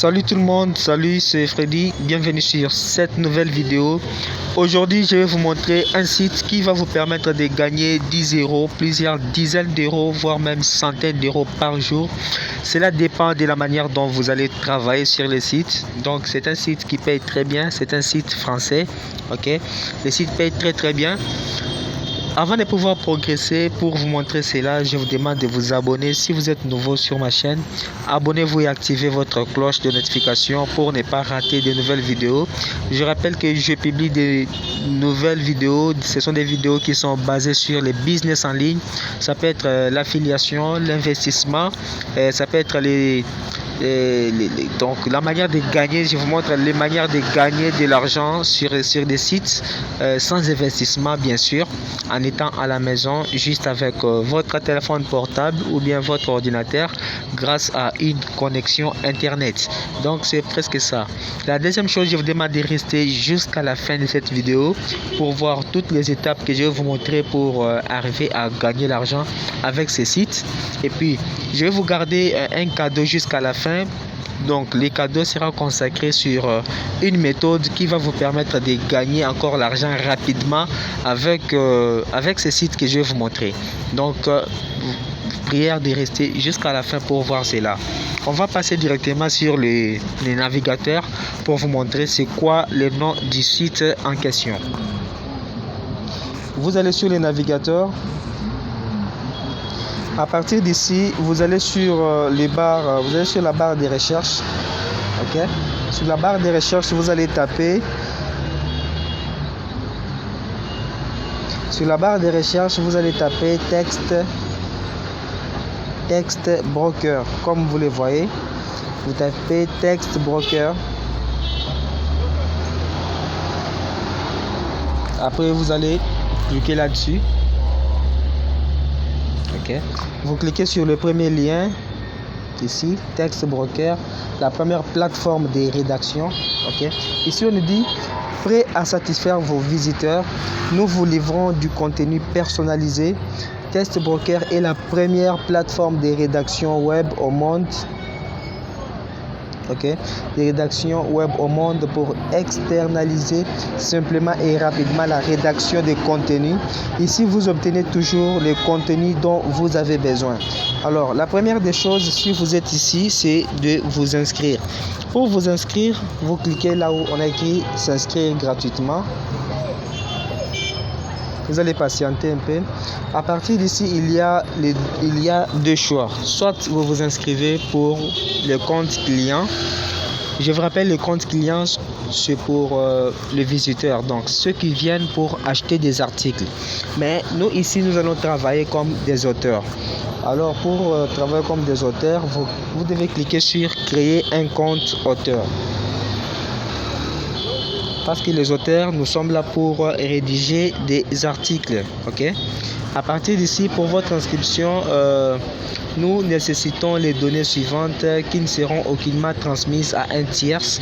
Salut tout le monde, salut, c'est Freddy, bienvenue sur cette nouvelle vidéo. Aujourd'hui je vais vous montrer un site qui va vous permettre de gagner 10 euros, plusieurs dizaines d'euros, voire même centaines d'euros par jour. Cela dépend de la manière dont vous allez travailler sur le site. Donc c'est un site qui paye très bien, c'est un site français, ok. Le site paye très bien. Avant de pouvoir progresser, pour vous montrer cela, je vous demande de vous abonner. Si vous êtes nouveau sur ma chaîne, abonnez-vous et activez votre cloche de notification pour ne pas rater de nouvelles vidéos. Je rappelle que je publie des nouvelles vidéos. Ce sont des vidéos qui sont basées sur les business en ligne. Ça peut être l'affiliation, l'investissement, ça peut être donc la manière de gagner. Je vous montre les manières de gagner de l'argent sur des sites sans investissement, bien sûr, en étant à la maison juste avec votre téléphone portable ou bien votre ordinateur grâce à une connexion internet. Donc c'est presque ça. La deuxième chose, je vous demande de rester jusqu'à la fin de cette vidéo pour voir toutes les étapes que je vais vous montrer pour arriver à gagner l'argent avec ces sites. Et puis je vais vous garder un cadeau jusqu'à la fin. Donc les cadeaux sera consacré sur une méthode qui va vous permettre de gagner encore l'argent rapidement avec ces sites que je vais vous montrer. Donc prière de rester jusqu'à la fin pour voir cela. On va passer directement sur les navigateurs pour vous montrer c'est quoi le nom du site en question. Vous allez sur les navigateurs. À partir d'ici, vous allez sur la barre de recherche. Ok. Sur la barre de recherche, vous allez taper. Sur la barre de recherche, vous allez taper texte broker. Comme vous le voyez, vous tapez texte broker. Après, vous allez cliquer là-dessus. Okay. Vous cliquez sur le premier lien ici, Texte Broker, la première plateforme de rédaction. Okay. Ici on nous dit prêt à satisfaire vos visiteurs, nous vous livrons du contenu personnalisé. Texte Broker est la première plateforme de rédaction web au monde. Okay. Des rédactions web au monde pour externaliser simplement et rapidement la rédaction des contenus. Ici, vous obtenez toujours le contenu dont vous avez besoin. Alors, la première des choses, si vous êtes ici, c'est de vous inscrire. Pour vous inscrire, vous cliquez là où on a écrit s'inscrire gratuitement. Vous allez patienter un peu. À partir d'ici, il y a deux choix. Soit vous vous inscrivez pour le compte client. Je vous rappelle, le compte client, c'est pour les visiteurs, donc ceux qui viennent pour acheter des articles. Mais nous, ici, nous allons travailler comme des auteurs. Alors, pour travailler comme des auteurs, vous devez cliquer sur créer un compte auteur. Parce que les auteurs, nous sommes là pour rédiger des articles. Ok. À partir d'ici, pour votre inscription, nous nécessitons les données suivantes qui ne seront aucunement transmises à un tierce.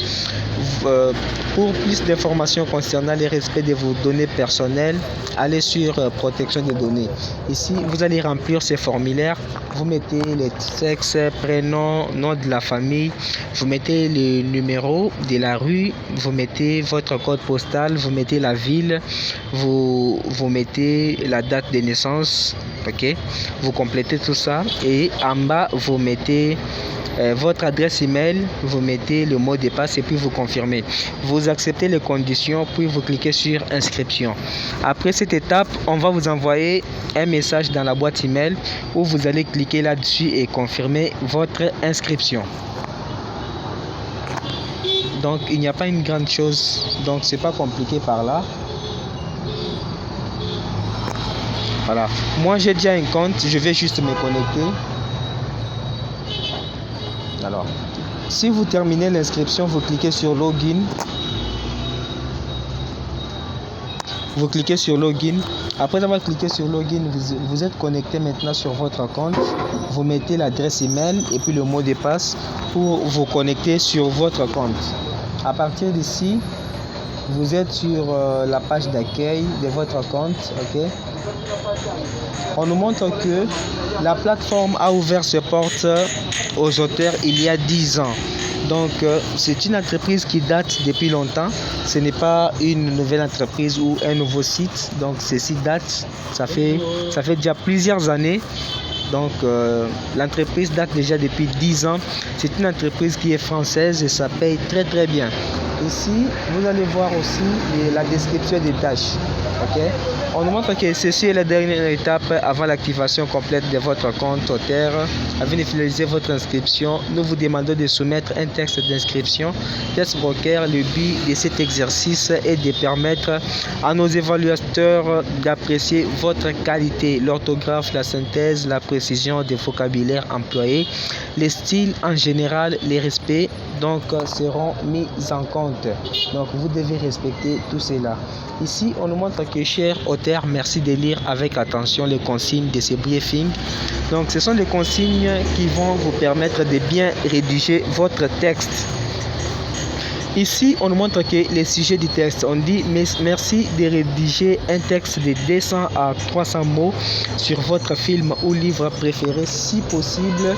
Pour plus d'informations concernant le respect de vos données personnelles, allez sur protection des données. Ici, vous allez remplir ces formulaires. Vous mettez les sexes, prénom, nom de la famille. Vous mettez le numéro de la rue. Vous mettez votre code postal. Vous mettez la ville. Vous mettez la date de naissance. Ok. Vous complétez tout ça et en bas vous mettez votre adresse email, vous mettez le mot de passe et puis vous confirmez. Vous acceptez les conditions puis vous cliquez sur inscription. Après cette étape, on va vous envoyer un message dans la boîte email où vous allez cliquer là-dessus et confirmer votre inscription. Donc il n'y a pas une grande chose, donc c'est pas compliqué par là. Voilà. Moi j'ai déjà un compte, je vais juste me connecter. Alors, si vous terminez l'inscription, vous cliquez sur login. Vous cliquez sur login. Après avoir cliqué sur login, vous êtes connecté maintenant sur votre compte. Vous mettez l'adresse email et puis le mot de passe pour vous connecter sur votre compte. À partir d'ici, vous êtes sur la page d'accueil de votre compte. Ok. On nous montre que la plateforme a ouvert ses portes aux auteurs il y a 10 ans. Donc, c'est une entreprise qui date depuis longtemps. Ce n'est pas une nouvelle entreprise ou un nouveau site. Donc, ceci date, ça fait déjà plusieurs années. Donc, l'entreprise date déjà depuis 10 ans. C'est une entreprise qui est française et ça paye très très bien. Ici, vous allez voir aussi la description des tâches. Ok? On nous montre que ceci est la dernière étape avant l'activation complète de votre compte auteur. Avant de finaliser votre inscription, nous vous demandons de soumettre un texte d'inscription. Test Broker, le but de cet exercice est de permettre à nos évaluateurs d'apprécier votre qualité, l'orthographe, la synthèse, la précision des vocabulaires employés, les styles en général, les respects donc seront mis en compte. Donc vous devez respecter tout cela. Ici, on nous montre que, cher auteur, merci de lire avec attention les consignes de ce briefing. Donc ce sont des consignes qui vont vous permettre de bien rédiger votre texte. Ici, on nous montre que les sujets du texte, on dit merci de rédiger un texte de 200 à 300 mots sur votre film ou livre préféré si possible.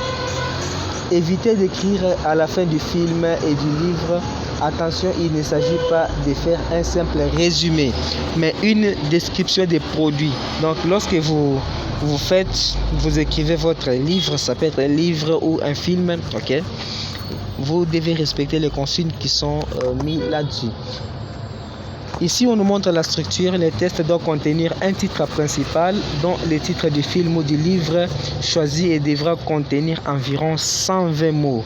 Évitez d'écrire à la fin du film et du livre. Attention, il ne s'agit pas de faire un simple résumé, mais une description des produits. Donc, lorsque vous écrivez votre livre, ça peut être un livre ou un film, ok? Vous devez respecter les consignes qui sont mises là-dessus. Ici, on nous montre la structure. Les tests doivent contenir un titre principal, dont le titre du film ou du livre choisi et devra contenir environ 120 mots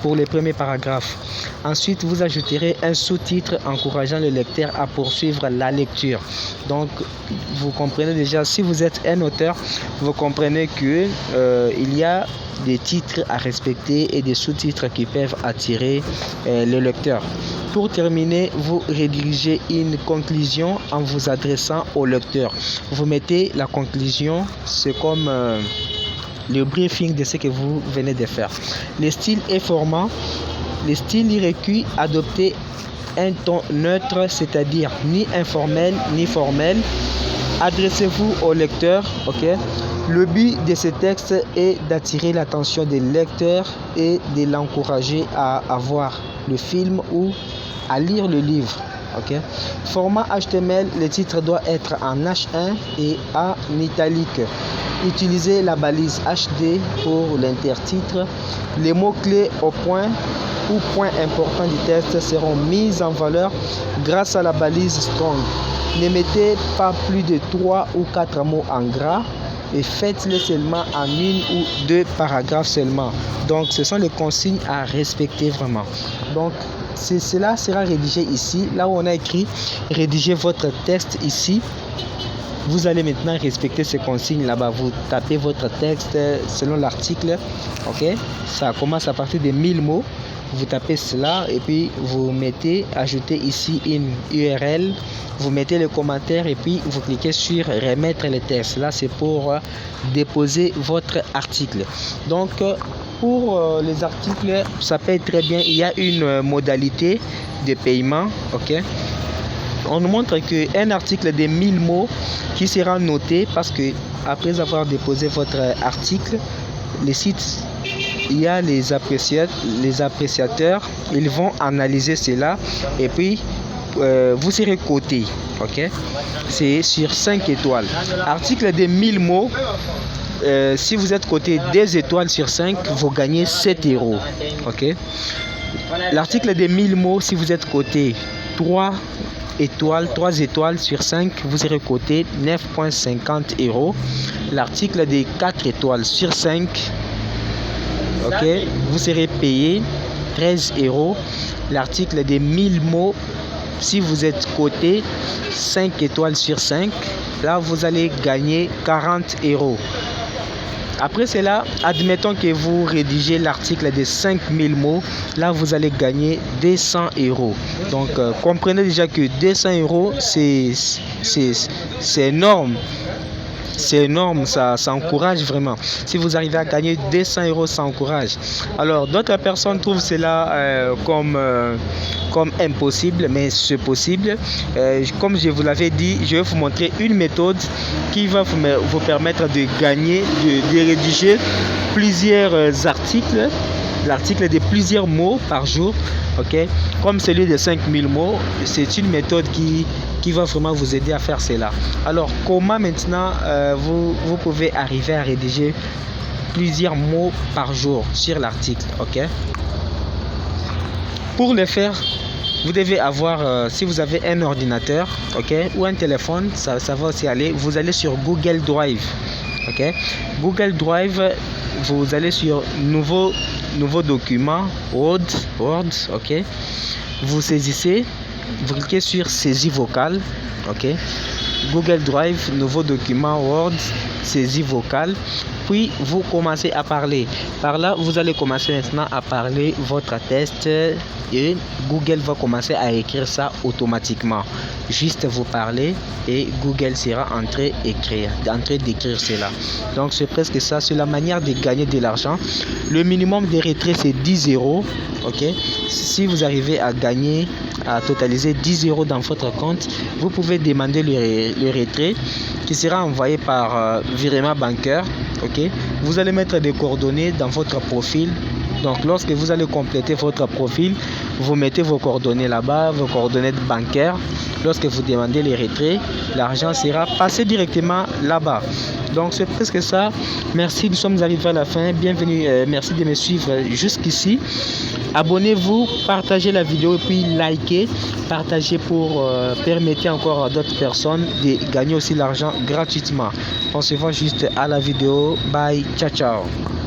pour les premiers paragraphes. Ensuite, vous ajouterez un sous-titre encourageant le lecteur à poursuivre la lecture. Donc, vous comprenez déjà, si vous êtes un auteur, vous comprenez que il y a des titres à respecter et des sous-titres qui peuvent attirer le lecteur. Pour terminer, vous rédigez une conclusion en vous adressant au lecteur. Vous mettez la conclusion, c'est comme le briefing de ce que vous venez de faire. Les styles et formats. Les styles requis, adoptez un ton neutre, c'est-à-dire ni informel ni formel. Adressez-vous au lecteur, ok? Le but de ce texte est d'attirer l'attention des lecteurs et de l'encourager à voir le film ou à lire le livre. Okay. Format HTML, le titre doit être en H1 et en italique. Utilisez la balise HD pour l'intertitre. Les mots-clés au point ou point important du texte seront mis en valeur grâce à la balise Strong. Ne mettez pas plus de 3 ou 4 mots en gras et faites-le seulement en 1 ou 2 paragraphes seulement. Donc, ce sont les consignes à respecter vraiment. Donc, cela sera rédigé ici, là où on a écrit rédiger votre texte ici. Vous allez maintenant respecter ces consignes là-bas. Vous tapez votre texte selon l'article. Ok, ça commence à partir de 1000 mots. Vous tapez cela et puis vous ajoutez ici une URL. Vous mettez le commentaire et puis vous cliquez sur remettre le texte. Là, c'est pour déposer votre article. Donc, pour les articles, ça paye très bien. Il y a une modalité de paiement. Ok. On nous montre qu'un article de 1000 mots qui sera noté parce que après avoir déposé votre article, les sites, il y a les appréciateurs, ils vont analyser cela et puis vous serez coté. Ok, c'est sur 5 étoiles. Article de 1000 mots. Si vous êtes coté 2 étoiles sur 5, vous gagnez 7 euros. Ok. L'article de 1000 mots, si vous êtes coté 3 étoiles sur 5, vous serez coté 9,50 euros. L'article de 4 étoiles sur 5, ok, vous serez payé 13 euros. L'article de 1000 mots, si vous êtes coté 5 étoiles sur 5, là vous allez gagner 40 euros. Après cela, admettons que vous rédigez l'article de 5000 mots, là vous allez gagner 200 euros. Donc comprenez déjà que 200 euros c'est énorme. C'est énorme, ça encourage vraiment. Si vous arrivez à gagner 200 euros, ça encourage. Alors d'autres personnes trouvent cela comme impossible, mais c'est possible. Comme je vous l'avais dit, je vais vous montrer une méthode qui va vous permettre de gagner, de rédiger plusieurs articles l'article de plusieurs mots par jour, ok, comme celui de 5000 mots. C'est une méthode qui va vraiment vous aider à faire cela. Alors, comment maintenant vous pouvez arriver à rédiger plusieurs mots par jour sur l'article, ok? Pour le faire, vous devez avoir, si vous avez un ordinateur, ok, ou un téléphone, ça va aussi aller. Vous allez sur Google Drive, ok. Google Drive, vous allez sur nouveau document, Word, ok. Vous saisissez, vous cliquez sur saisie vocale, ok. Google Drive, nouveau document, Word, saisie vocale. Puis vous commencez à parler. Par là, vous allez commencer maintenant à parler votre test et Google va commencer à écrire ça automatiquement. Juste vous parlez et Google sera en train d'écrire cela. Donc c'est presque ça. C'est la manière de gagner de l'argent. Le minimum de retrait c'est 10 €. Ok. Si vous arrivez à gagner, à totaliser 10 € dans votre compte, vous pouvez demander le retrait qui sera envoyé par virement bancaire. Ok, vous allez mettre des coordonnées dans votre profil. Donc lorsque vous allez compléter votre profil, vous mettez vos coordonnées là-bas, vos coordonnées bancaires. Lorsque vous demandez les retraits, l'argent sera passé directement là-bas. Donc c'est presque ça. Merci, nous sommes arrivés à la fin. Bienvenue, merci de me suivre jusqu'ici. Abonnez-vous, partagez la vidéo et puis likez, partagez pour permettre encore à d'autres personnes de gagner aussi l'argent gratuitement. On se voit juste à la vidéo. Bye, ciao ciao.